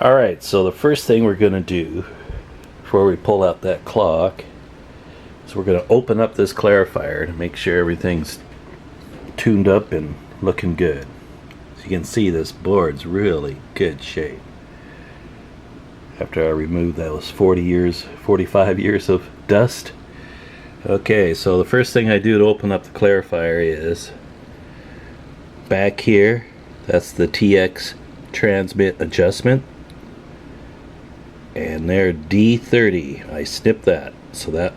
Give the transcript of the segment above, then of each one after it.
Alright, so the first thing we're going to do before we pull out that clock is we're going to open up this clarifier to make sure everything's tuned up and looking good. As you can see, this board's really good shape. After I removed those 45 years of dust. Okay, so the first thing I do to open up the clarifier is back here, that's the TX transmit adjustment. And there, D30, I snip that, so that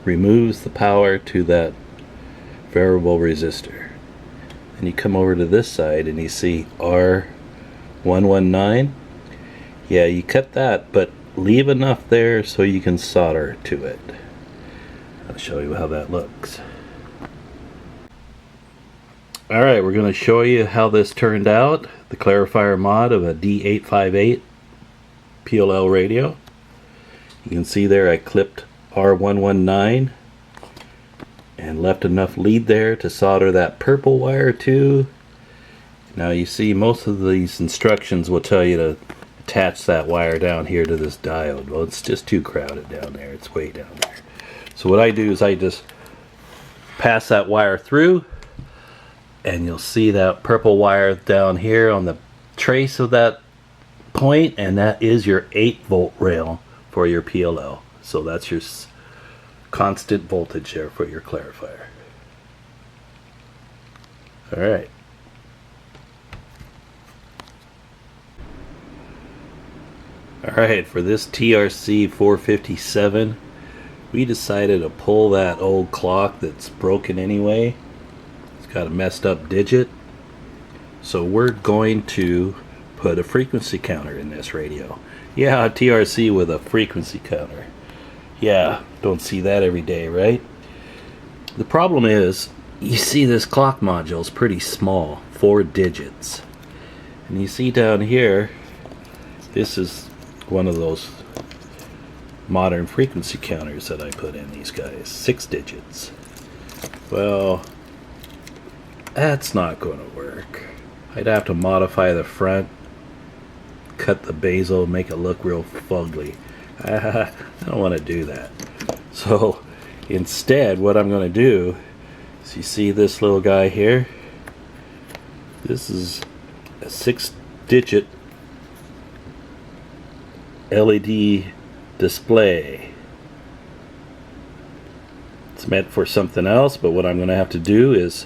removes the power to that variable resistor. And you come over to this side and you see R119. Yeah, you cut that, but leave enough there so you can solder to it. I'll show you how that looks. Alright, we're going to show you how this turned out. The clarifier mod of a D858 PLL radio. You can see there I clipped R119 and left enough lead there to solder that purple wire to. Now you see most of these instructions will tell you to attach that wire down here to this diode. Well, it's just too crowded down there. It's way down there. So what I do is I just pass that wire through, and you'll see that purple wire down here on the trace of that point, and that is your 8-volt rail for your PLL. So that's your constant voltage there for your clarifier. Alright. Alright, for this TRC457, we decided to pull that old clock that's broken anyway. It's got a messed up digit. So we're going to put a frequency counter in this radio. Yeah, a TRC with a frequency counter. Yeah, don't see that every day, right? The problem is, you see this clock module is pretty small, 4 digits. And you see down here, this is one of those modern frequency counters that I put in these guys, 6 digits. Well, that's not going to work. I'd have to modify the front, cut the bezel, make it look real fugly. I don't want to do that. So instead, what I'm going to do is, you see this little guy here? This is a 6-digit LED display. It's meant for something else, but what I'm going to have to do is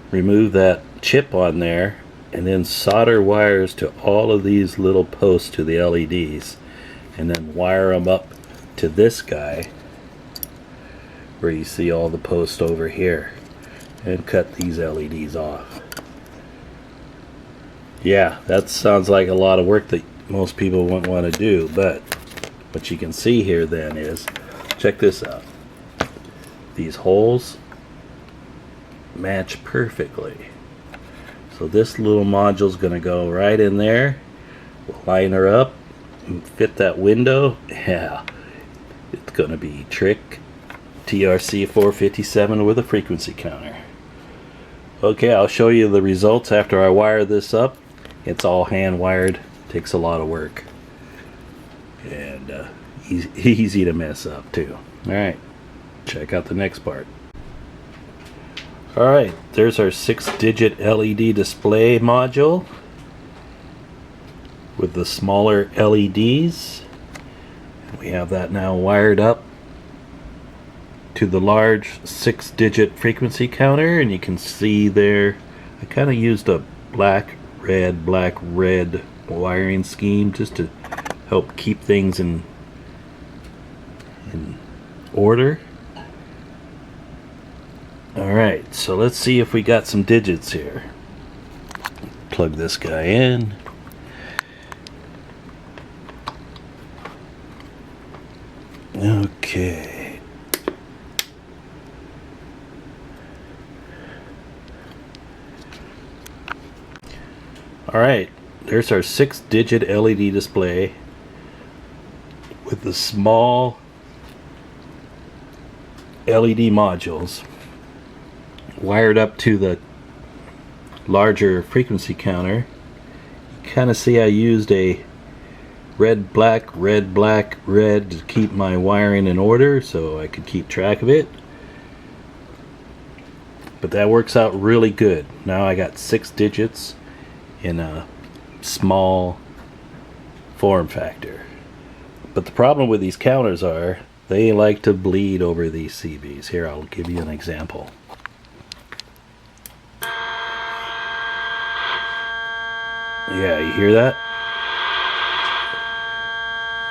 remove that chip on there and then solder wires to all of these little posts to the LEDs, and then wire them up to this guy where you see all the posts over here, and cut these LEDs off. Yeah, that sounds like a lot of work that most people wouldn't want to do, but what you can see here then is, check this out. These holes match perfectly. So this little module is going to go right in there. We'll line her up and fit that window. Yeah, it's going to be trick TRC457 with a frequency counter. Okay, I'll show you the results after I wire this up. It's all hand wired. Takes a lot of work. And easy to mess up too. Alright, check out the next part. Alright, there's our 6-digit LED display module with the smaller LEDs. We have that now wired up to the large 6-digit frequency counter, and you can see there I kind of used a black red wiring scheme just to help keep things in order. Alright, so let's see if we got some digits here. Plug this guy in. Okay. Alright, there's our 6-digit LED display with the small LED modules wired up to the larger frequency counter. You kind of see I used a red, black, red, black, red to keep my wiring in order so I could keep track of it. But that works out really good. Now I got 6 digits in a small form factor. But the problem with these counters are they like to bleed over these CBs. Here, I'll give you an example. Yeah, you hear that?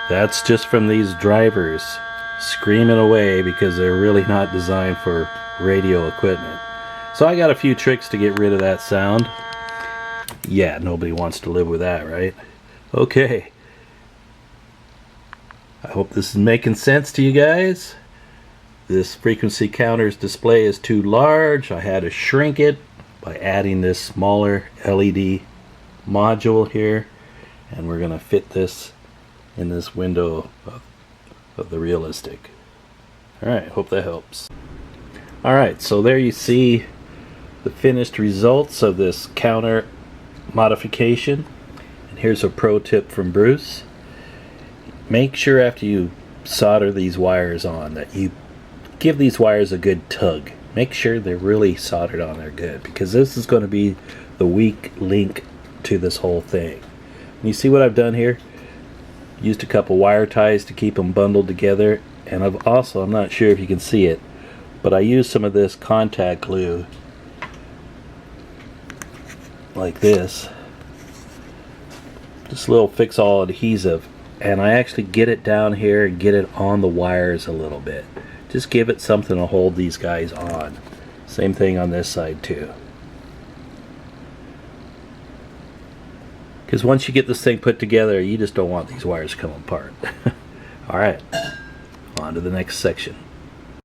That's just from these drivers screaming away because they're really not designed for radio equipment. So I got a few tricks to get rid of that sound. Yeah, nobody wants to live with that, right? Okay. I hope this is making sense to you guys. This frequency counter's display is too large. I had to shrink it by adding this smaller LED module here, and we're going to fit this in this window of the realistic. Alright, hope that helps. Alright, so there you see the finished results of this counter modification. And here's a pro tip from Bruce. Make sure after you solder these wires on that you give these wires a good tug. Make sure they're really soldered on there good, because this is going to be the weak link to this whole thing. And you see what I've done here? Used a couple wire ties to keep them bundled together, and I'm not sure if you can see it, but I used some of this contact glue like this, just a little fix-all adhesive, and I actually get it down here and get it on the wires a little bit. Just give it something to hold these guys on. Same thing on this side too. Because once you get this thing put together, you just don't want these wires to come apart. Alright, on to the next section.